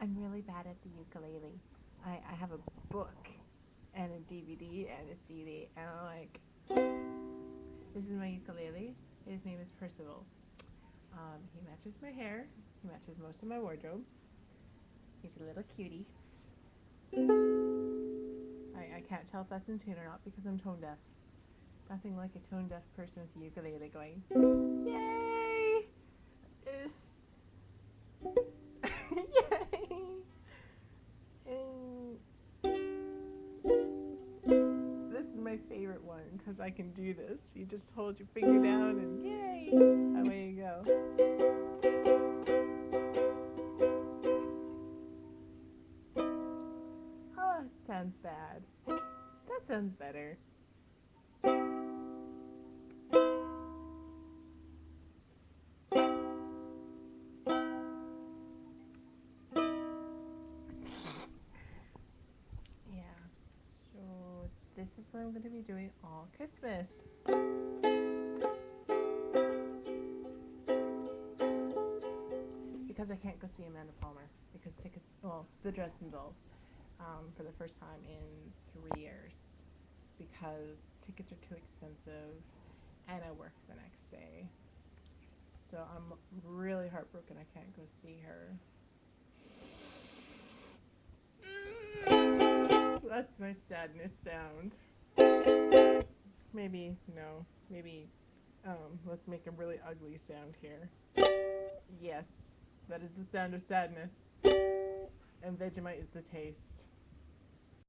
I'm really bad at the ukulele. I have a book and a DVD and a CD, and I'm like, this is my ukulele. His name is Percival. He matches my hair. He matches most of my wardrobe. He's a little cutie. I can't tell if that's in tune or not because I'm tone deaf. Nothing like a tone deaf person with a ukulele going, yay! Yay! This is my favorite one because I can do this. You just hold your finger down and yay! Away you go. Oh, it sounds bad. That sounds better. Yeah. So this is what I'm going to be doing all Christmas. Because I can't go see Amanda Palmer because tickets, well, the Dresden Dolls, for the first time in 3 years because tickets are too expensive and I work the next day. So I'm really heartbroken I can't go see her. That's my sadness sound. Maybe, no, maybe let's make a really ugly sound here. Yes, that is the sound of sadness. And Vegemite is the taste.